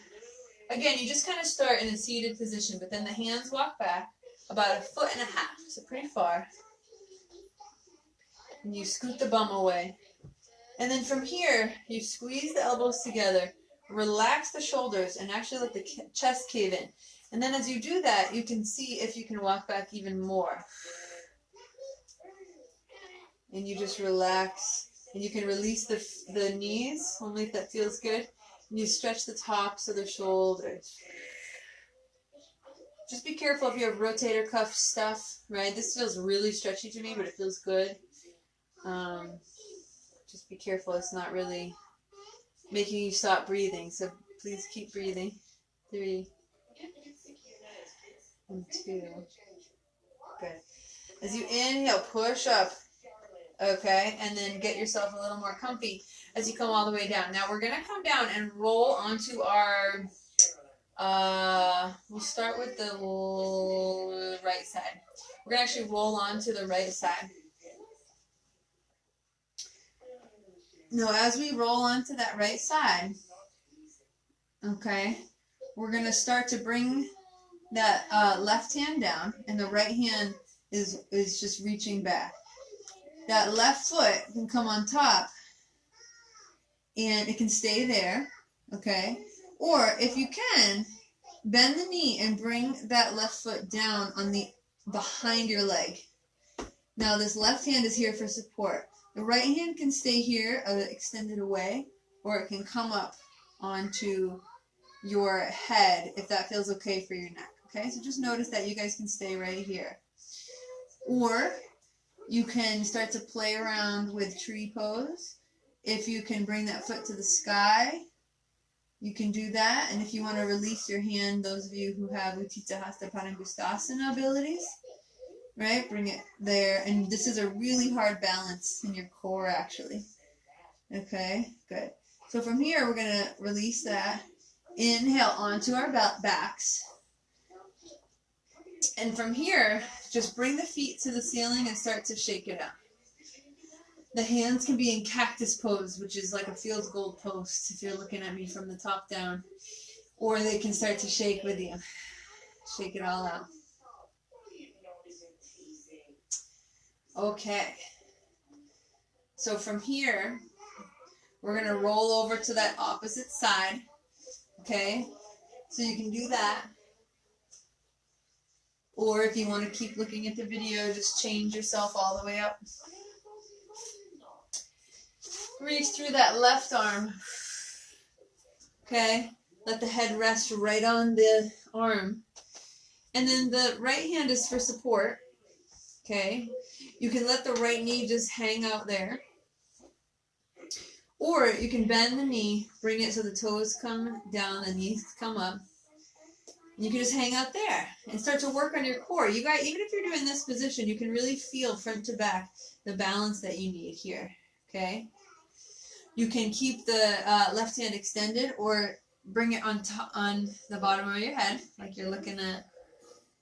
again, you just kind of start in a seated position, but then the hands walk back about 1.5 feet, so pretty far. And you scoot the bum away. And then from here, you squeeze the elbows together, relax the shoulders, and actually let the chest cave in. And then as you do that, you can see if you can walk back even more. And you just relax. And you can release the knees, only if that feels good. And you stretch the tops of the shoulders. Just be careful if you have rotator cuff stuff, right? This feels really stretchy to me, but it feels good. Just be careful it's not really making you stop breathing. So please keep breathing. 3 and 2. Good. As you inhale, push up. Okay, and then get yourself a little more comfy as you come all the way down. Now we're going to come down and roll onto our, we'll start with the right side. We're going to actually roll onto the right side. Now as we roll onto that right side, okay, we're going to start to bring that left hand down, and the right hand is just reaching back. That left foot can come on top, and it can stay there, okay? Or if you can, bend the knee and bring that left foot down on the behind your leg. Now this left hand is here for support. The right hand can stay here, extended away, or it can come up onto your head if that feels okay for your neck. Okay, so just notice that you guys can stay right here. Or you can start to play around with tree pose. If you can bring that foot to the sky, you can do that. And if you want to release your hand, those of you who have Utthita Hasta Padangusthasana abilities, right, bring it there. And this is a really hard balance in your core, actually. Okay, good. So from here, we're going to release that. Inhale onto our backs. And from here, just bring the feet to the ceiling and start to shake it out. The hands can be in cactus pose, which is like a field goal post if you're looking at me from the top down. Or they can start to shake with you. Shake it all out. Okay. So from here, we're going to roll over to that opposite side. Okay? So you can do that. Or if you want to keep looking at the video, just change yourself all the way up. Reach through that left arm. Okay? Let the head rest right on the arm. And then the right hand is for support. Okay? You can let the right knee just hang out there. Or you can bend the knee, bring it so the toes come down, the knees come up. You can just hang out there and start to work on your core. You guys, even if you're doing this position, you can really feel front to back the balance that you need here. Okay? You can keep the left hand extended or bring it on the bottom of your head, like you're looking at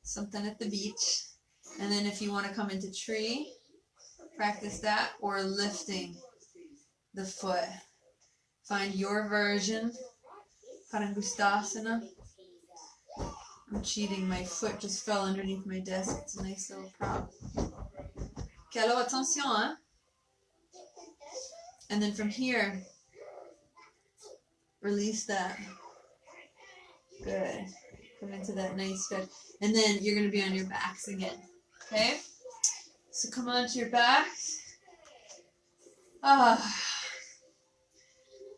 something at the beach. And then if you want to come into tree, practice that, or lifting the foot. Find your version. Padangusthasana. I'm cheating. My foot just fell underneath my desk. It's a nice little prop. Okay, alors attention, hein? And then from here, release that. Good. Come into that nice stretch. And then you're going to be on your backs again. Okay? So come onto your backs. All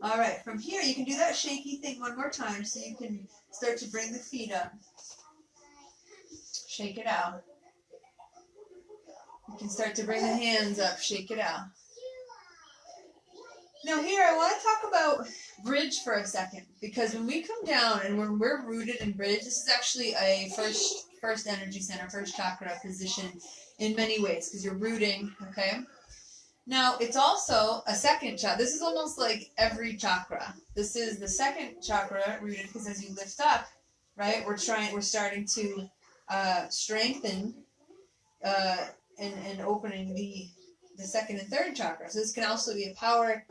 right. From here, you can do that shaky thing one more time so you can start to bring the feet up. Shake it out. You can start to bring the hands up. Shake it out. Now here, I want to talk about bridge for a second, because when we come down and when we're rooted in bridge, this is actually a first energy center, first chakra position in many ways, because you're rooting, okay? Now, it's also a second chakra. This is almost like every chakra. This is the second chakra rooted, because as you lift up, right, we're starting to strengthen and opening the second and third chakra. So this can also be a power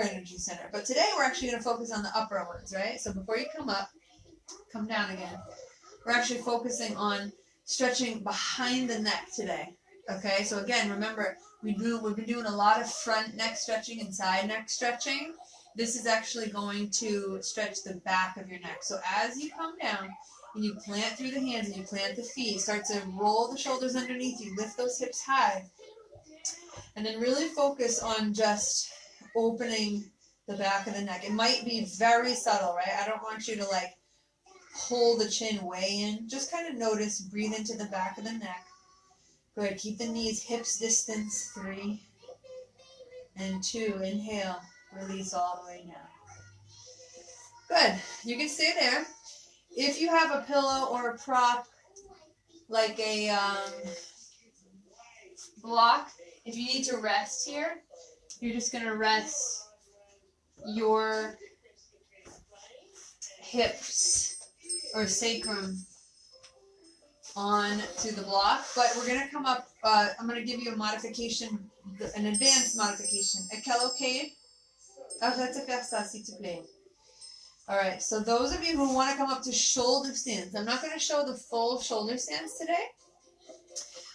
energy center. But today we're actually going to focus on the upper ones, right? So before you come up, come down again. We're actually focusing on stretching behind the neck today. Okay, so again, remember, we've been doing a lot of front neck stretching and side neck stretching. This is actually going to stretch the back of your neck. So as you come down and you plant through the hands and you plant the feet, start to roll the shoulders underneath you, lift those hips high, and then really focus on just opening the back of the neck. It might be very subtle, right? I don't want you to like hold the chin way in. Just kind of notice, breathe into the back of the neck. Good. Keep the knees hips distance. 3 and 2. Inhale. Release all the way down. Good. You can stay there. If you have a pillow or a prop, like a block, if you need to rest here, you're just going to rest your hips or sacrum on to the block, but we're going to come up, I'm going to give you a modification, an advanced modification. Quelle okay? Arrête de faire ça, s'il te plaît. Alright, so those of you who want to come up to shoulder stance, I'm not going to show the full shoulder stance today,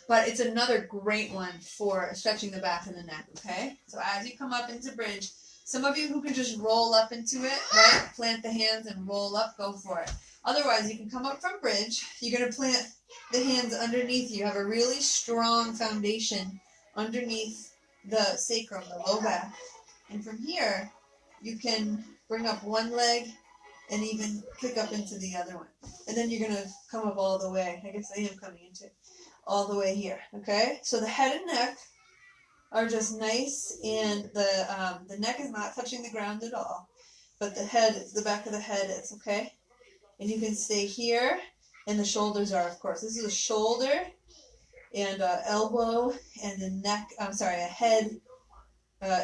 but it's another great one for stretching the back of the neck, okay? So as you come up into bridge, some of you who can just roll up into it, right? Plant the hands and roll up, go for it. Otherwise, you can come up from bridge. You're going to plant the hands underneath you. Have a really strong foundation underneath the sacrum, the low back. And from here, you can bring up one leg and even kick up into the other one. And then you're going to come up all the way. I guess I am coming into it. All the way here, okay? So the head and neck are just nice, and the neck is not touching the ground at all. But the back of the head is, okay? And you can stay here, and the shoulders are, of course. This is a shoulder and elbow and the neck, a head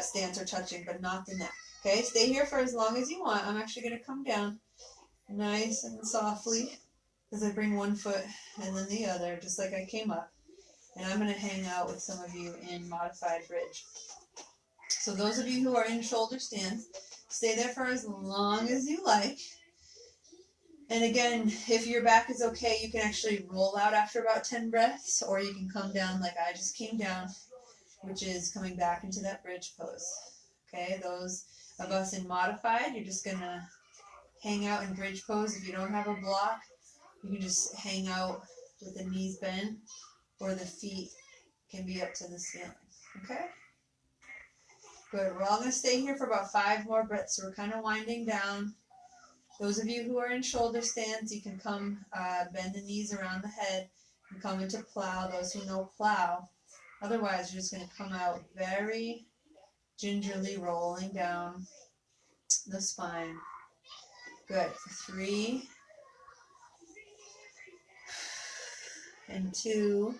stance are touching, but not the neck. Okay, stay here for as long as you want. I'm actually going to come down nice and softly as I bring one foot and then the other, just like I came up. And I'm going to hang out with some of you in modified bridge. So those of you who are in shoulder stance, stay there for as long as you like. And again, if your back is okay, you can actually roll out after about 10 breaths, or you can come down like I just came down, which is coming back into that bridge pose. Okay, those of us in modified, you're just going to hang out in bridge pose. If you don't have a block, you can just hang out with the knees bent, or the feet can be up to the ceiling. Okay? Good. We're all going to stay here for about 5 more breaths. So we're kind of winding down. Those of you who are in shoulder stance, you can come bend the knees around the head and come into plow. Those who know plow. Otherwise, you're just going to come out very gingerly rolling down the spine. Good. 3 and 2.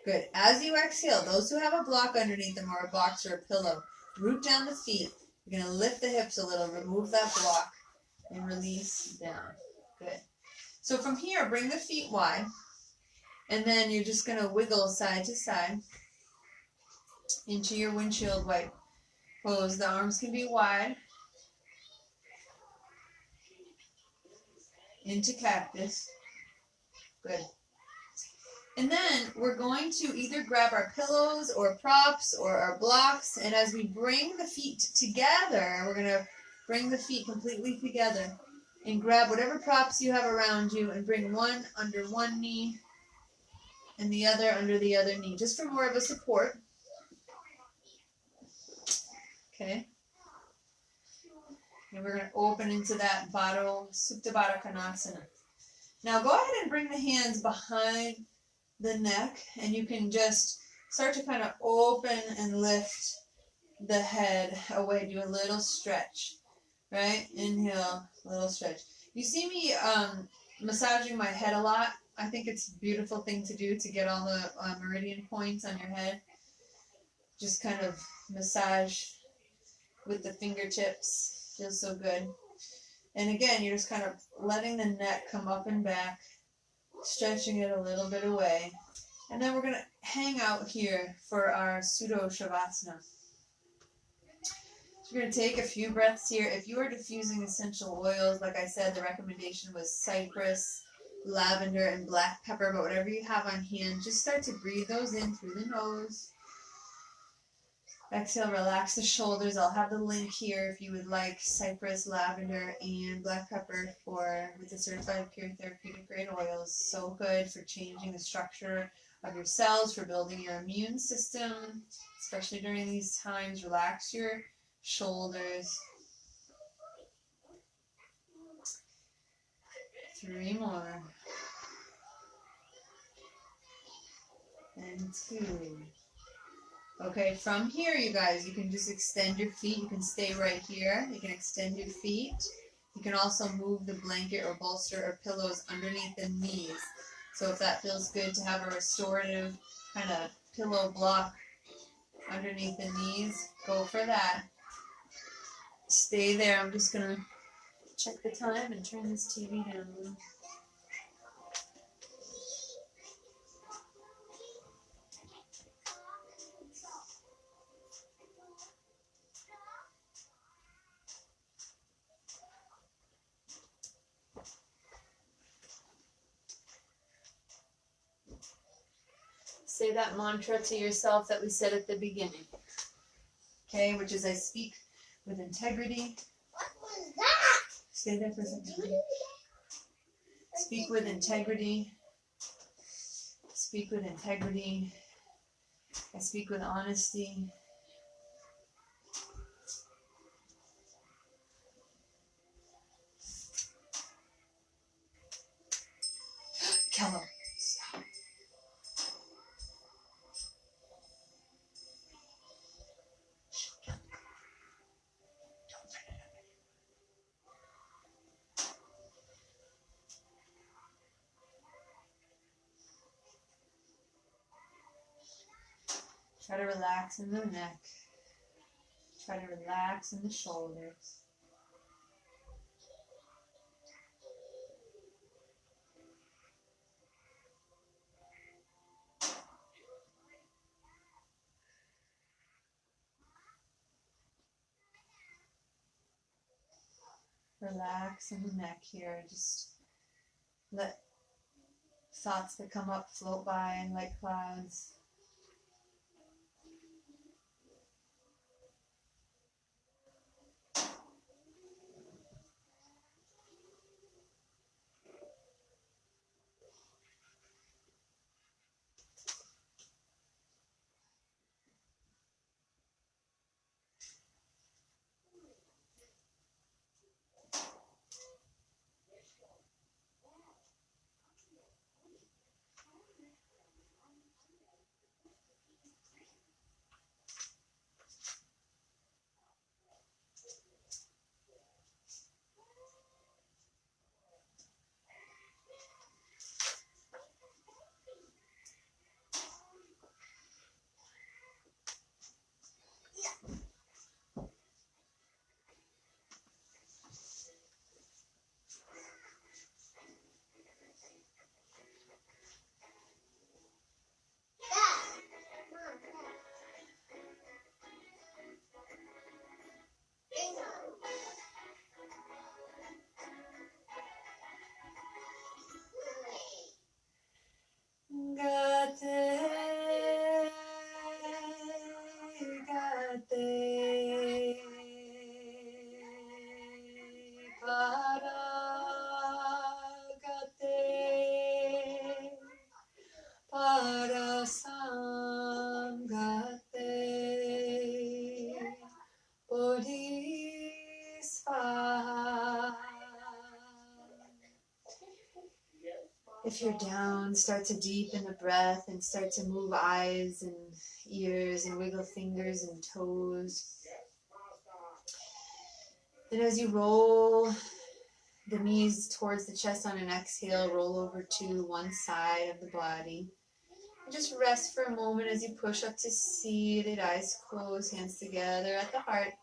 Good. As you exhale, those who have a block underneath them, or a box or a pillow, root down the feet. You're going to lift the hips a little, remove that block, and release down. Good. So from here, bring the feet wide, and then you're just going to wiggle side to side into your windshield wipe pose. The arms can be wide. Into cactus. Good. And then we're going to either grab our pillows or props or our blocks, and as we bring the feet together, we're going to bring the feet completely together and grab whatever props you have around you and bring one under one knee and the other under the other knee, just for more of a support. Okay. And we're going to open into that Supta Baddha Konasana. Now go ahead and bring the hands behind the neck, and you can just start to kind of open and lift the head away. Do a little stretch, right? Inhale, little stretch. You see me massaging my head a lot. I think it's a beautiful thing to do to get all the meridian points on your head. Just kind of massage with the fingertips. Feels so good. And again, you're just kind of letting the neck come up and back, stretching it a little bit away. And then we're going to hang out here for our pseudo shavasana. So we're going to take a few breaths here. If you are diffusing essential oils, like I said, the recommendation was cypress, lavender, and black pepper, but whatever you have on hand, just start to breathe those in through the nose. Exhale, relax the shoulders. I'll have the link here if you would like cypress, lavender, and black pepper with the certified pure therapeutic grade oils. So good for changing the structure of your cells, for building your immune system, especially during these times. Relax your shoulders. 3 more. And 2. Okay, from here, you guys, you can just extend your feet. You can stay right here. You can extend your feet. You can also move the blanket or bolster or pillows underneath the knees. So if that feels good to have a restorative kind of pillow block underneath the knees, go for that. Stay there. I'm just going to check the time and turn this TV down a little. Say that mantra to yourself that we said at the beginning. Okay, which is I speak with integrity. What was that? Stay there for a second. Speak with integrity. Speak with integrity. I speak with honesty. Kello, stop. Try to relax in the neck. Try to relax in the shoulders. Relax in the neck here. Just let thoughts that come up float by like clouds. If you're down, start to deepen the breath and start to move eyes and ears and wiggle fingers and toes. And as you roll the knees towards the chest on an exhale, roll over to one side of the body. And just rest for a moment as you push up to seated, eyes closed, hands together at the heart.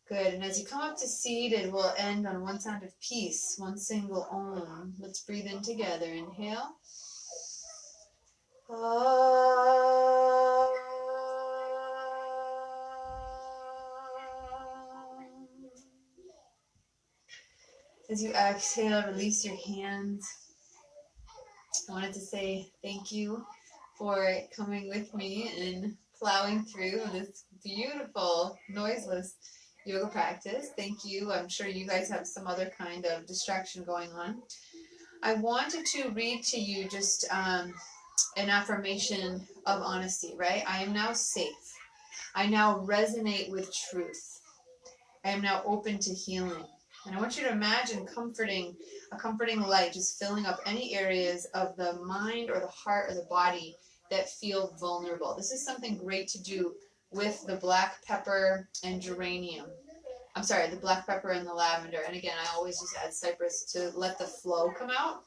Good, and as you come up to seated, we'll end on one sound of peace, one single Om. Let's breathe in together. Inhale. As you exhale, release your hands. I wanted to say thank you for coming with me and plowing through this beautiful, noiseless yoga practice. Thank you. I'm sure you guys have some other kind of distraction going on. I wanted to read to you just an affirmation of honesty, right? I am now safe. I now resonate with truth. I am now open to healing. And I want you to imagine a comforting light just filling up any areas of the mind or the heart or the body that feel vulnerable. This is something great to do with the black pepper and geranium. I'm sorry, the black pepper and the lavender. And again, I always just add cypress to let the flow come out.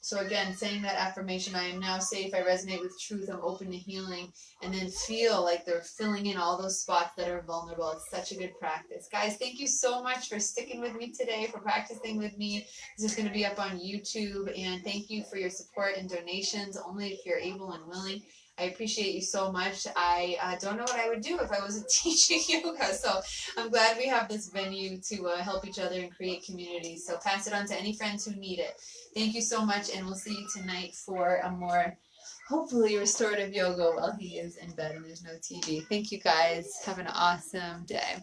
So again, saying that affirmation, I am now safe, I resonate with truth, I'm open to healing, and then feel like they're filling in all those spots that are vulnerable. It's such a good practice. Guys, thank you so much for sticking with me today, for practicing with me. This is going to be up on YouTube, and thank you for your support and donations, only if you're able and willing. I appreciate you so much. I don't know what I would do if I wasn't teaching yoga, so I'm glad we have this venue to help each other and create community. So pass it on to any friends who need it. Thank you so much, and we'll see you tonight for a more, hopefully, restorative yoga while he is in bed and there's no TV. Thank you, guys. Have an awesome day.